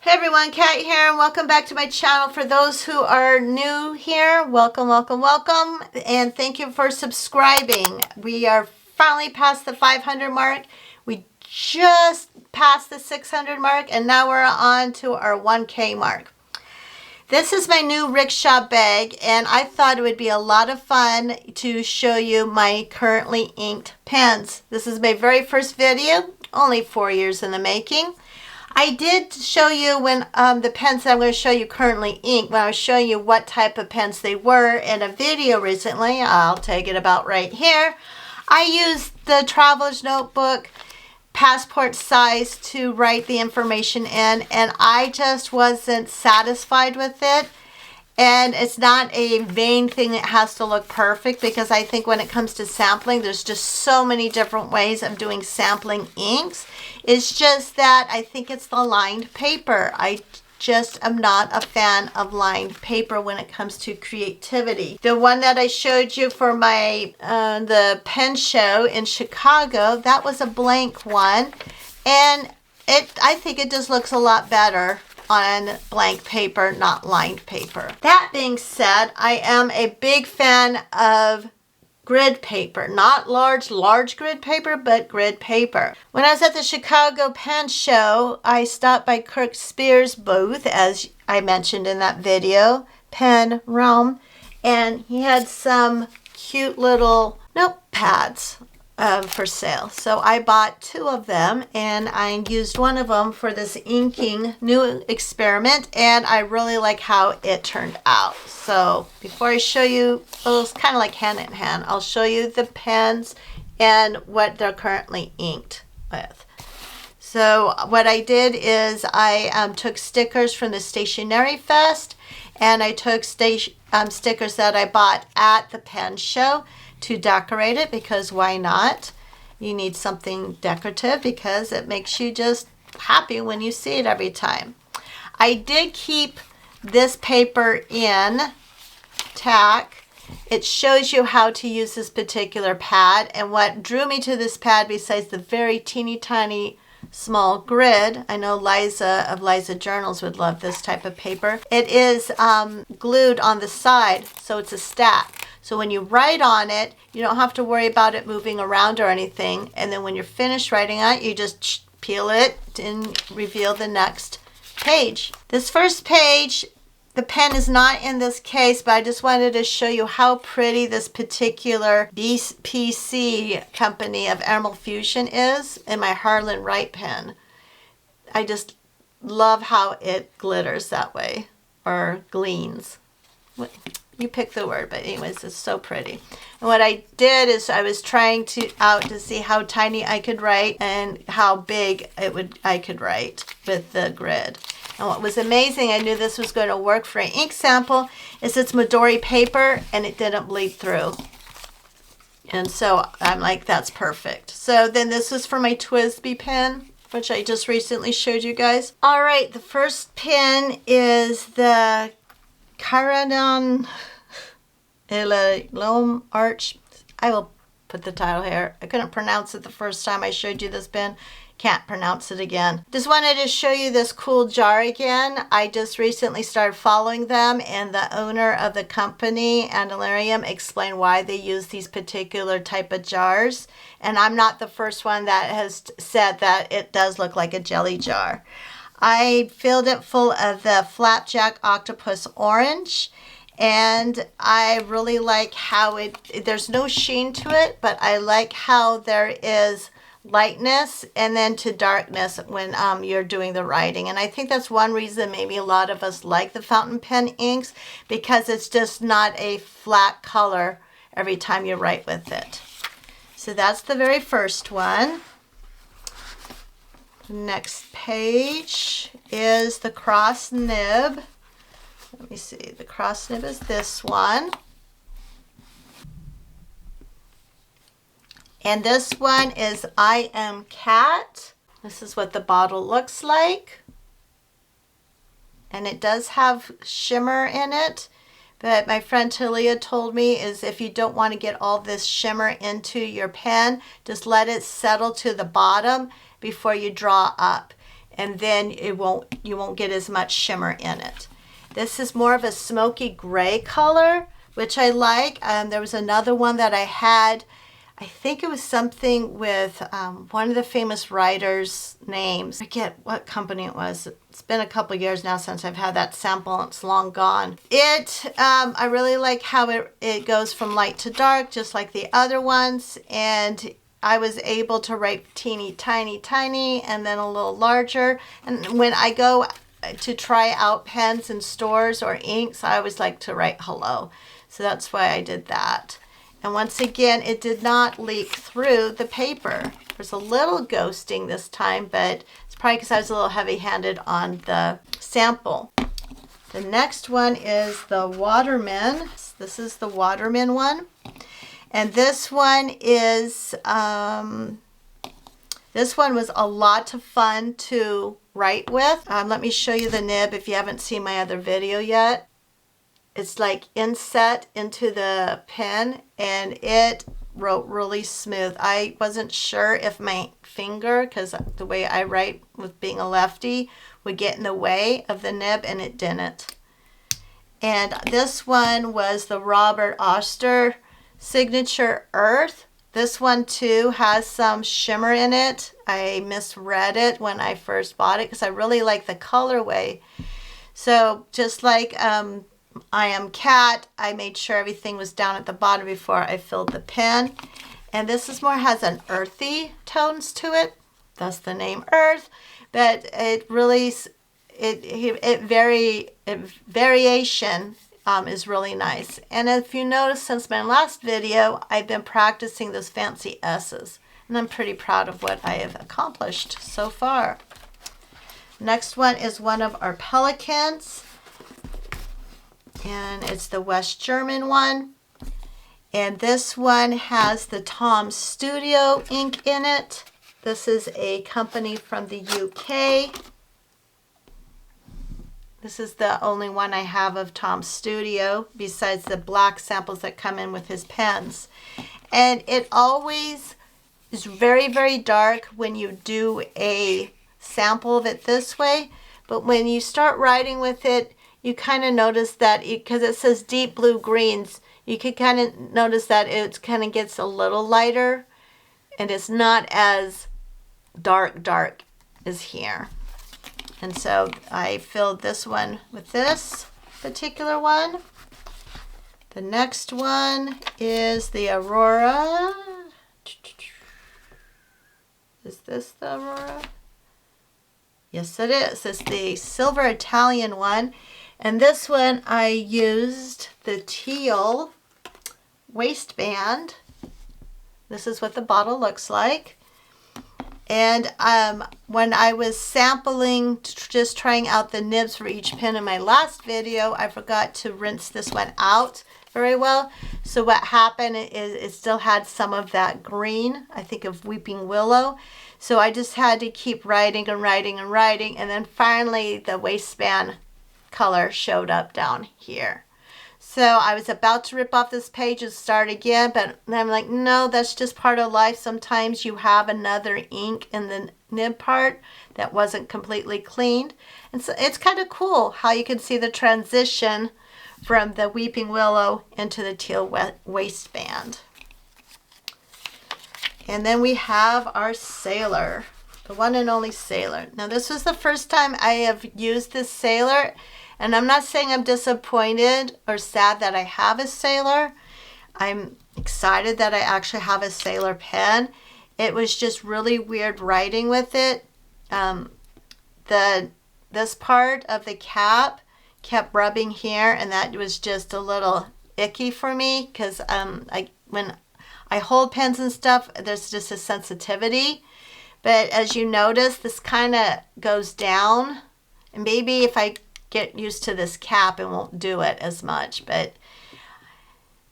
Hey everyone, Kat here, and welcome back to my channel. For those who are new here, welcome, welcome, welcome, and thank you for subscribing. We are finally past the 500 mark. We just passed the 600 mark, and now we're on to our 1K mark. This is my new rickshaw bag, and I thought it would be a lot of fun to show you my currently inked pens. This is my very first video, only 4 years in the making. I did show you when the pens that I'm going to show you currently inked, when I was showing you what type of pens they were in a video recently. I'll take it about right here. I used the Traveler's Notebook passport size to write the information in, and I just wasn't satisfied with it. And it's not a vain thing that has to look perfect, because I think when it comes to sampling, there's just so many different ways of doing sampling inks. It's just that I think it's the lined paper. I just am not a fan of lined paper when it comes to creativity. The one that I showed you for my the pen show in Chicago, that was a blank one, and I think it just looks a lot better on blank paper, not lined paper. That being said, I am a big fan of grid paper, not large grid paper, but grid paper. When I was at the Chicago Pen Show, I stopped by Kirk Spears' booth, as I mentioned in that video, Pen Realm, and he had some cute little notepads for sale. So I bought 2 of them, and I used one of them for this inking new experiment, and I really like how it turned out. So before I show you, well, it's kind of like hand in hand, I'll show you the pens and what they're currently inked with. So what I did is I took stickers from the Stationery Fest, and I took stickers that I bought at the pen show to decorate it, because why not? You need something decorative because it makes you just happy when you see it every time. I did keep this paper in tack. It shows you how to use this particular pad, and what drew me to this pad, besides the very teeny tiny small grid, I know Liza of Liza Journals would love this type of paper. It is glued on the side, so it's a stack. So when you write on it, you don't have to worry about it moving around or anything. And then when you're finished writing on it, you just peel it and reveal the next page. This first page, the pen is not in this case, but I just wanted to show you how pretty this particular BPC company of Emerald Fusion is in my Harlan Wright pen. I just love how it glitters that way, or gleams. You pick the word, but anyways, it's so pretty. And what I did is I was trying to see how tiny I could write and how big I could write with the grid. And what was amazing, I knew this was going to work for an ink sample, is it's Midori paper and it didn't bleed through. And so I'm like, that's perfect. So then this is for my TWSBI pen, which I just recently showed you guys. All right, the first pen is the Caradon Loam Arch. I will put the title here. I couldn't pronounce it the first time I showed you this pen. Can't pronounce it again. Just wanted to show you this cool jar again. I just recently started following them, and the owner of the company, Andelarium, explained why they use these particular type of jars. And I'm not the first one that has said that it does look like a jelly jar. I filled it full of the Flapjack Octopus Orange, and I really like how there's no sheen to it, but I like how there is lightness and then to darkness when you're doing the writing. And I think that's one reason maybe a lot of us like the fountain pen inks, because it's just not a flat color every time you write with it. So that's the very first one. Next page is the cross nib. Let me see, the cross nib is this one. And this one is I Am Cat. This is what the bottle looks like. And it does have shimmer in it. But my friend Talia told me is if you don't want to get all this shimmer into your pen, just let it settle to the bottom before you draw up. and then you won't get as much shimmer in it. This is more of a smoky gray color, which I like. There was another one that I had. I think it was something with one of the famous writers' names. I forget what company it was. It's been a couple years now since I've had that sample. It's long gone. I really like how it goes from light to dark, just like the other ones. And I was able to write teeny, tiny, tiny, and then a little larger. And when I go to try out pens in stores or inks, I always like to write hello. So that's why I did that. And once again, it did not leak through the paper. There's a little ghosting this time, but it's probably because I was a little heavy-handed on the sample. The next one is the Waterman. This is the Waterman one. And this one is, this one was a lot of fun to write with. Let me show you the nib if you haven't seen my other video yet. It's like inset into the pen, and it wrote really smooth. I wasn't sure if my finger, because the way I write with being a lefty, would get in the way of the nib, and it didn't. And this one was the Robert Oster Signature Earth. This one too has some shimmer in it. I misread it when I first bought it because I really like the colorway. So just like I Am Cat, I made sure everything was down at the bottom before I filled the pen. And this is has an earthy tones to it. Thus the name Earth. But it really, variation is really nice. And if you notice, since my last video, I've been practicing those fancy S's. And I'm pretty proud of what I have accomplished so far. Next one is one of our Pelicans. And it's the West German one. And this one has the Tom Studio ink in it. This is a company from the UK. This is the only one I have of Tom Studio, besides the black samples that come in with his pens. And it always is very, very dark when you do a sample of it this way. But when you start writing with it, you kind of notice that, because it says deep blue greens, you can kind of notice that it kind of gets a little lighter, and it's not as dark as here. And so I filled this one with this particular one. The next one is the Aurora. Is this the Aurora? Yes, it is. It's the Silver Italian one. And this one I used the teal waistband. This is what the bottle looks like. And when I was sampling, just trying out the nibs for each pen in my last video, I forgot to rinse this one out very well. So what happened is it still had some of that green, I think of Weeping Willow. So I just had to keep writing and writing and writing. And then finally the waistband color showed up down here. So I was about to rip off this page and start again, but then I'm like, no, that's just part of life. Sometimes you have another ink in the nib part that wasn't completely cleaned. And so it's kind of cool how you can see the transition from the Weeping Willow into the teal waistband. And then we have our Sailor, the one and only Sailor. Now this was the first time I have used this Sailor. And I'm not saying I'm disappointed or sad that I have a Sailor. I'm excited that I actually have a Sailor pen. It was just really weird writing with it. This part of the cap kept rubbing here, and that was just a little icky for me because when I hold pens and stuff, there's just a sensitivity. But as you notice, this kind of goes down. And maybe if I get used to this cap, it won't do it as much, but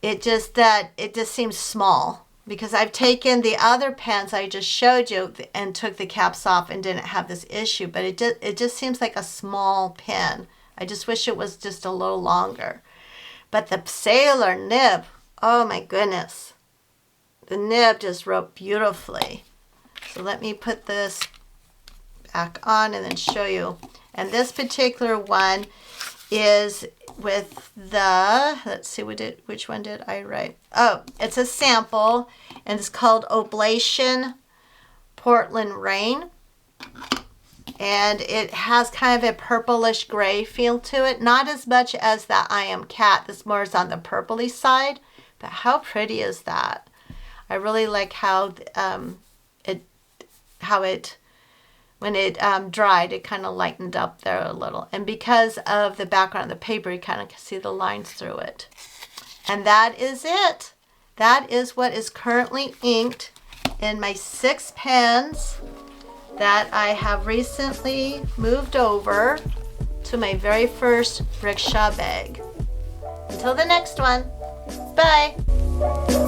it just seems small because I've taken the other pens I just showed you and took the caps off and didn't have this issue, but it just seems like a small pen. I just wish it was just a little longer. But the Sailor nib, oh my goodness, the nib just wrote beautifully. So let me put this back on and then show you. And this particular one is with the, let's see, which one did I write? Oh, it's a sample, and it's called Oblation Portland Rain. And it has kind of a purplish gray feel to it. Not as much as that I Am Cat. This more is on the purpley side. But how pretty is that? I really like how when it dried, it kind of lightened up there a little. And because of the background of the paper, you kind of can see the lines through it. And that is it. That is what is currently inked in my 6 pens that I have recently moved over to my very first rickshaw bag. Until the next one, bye.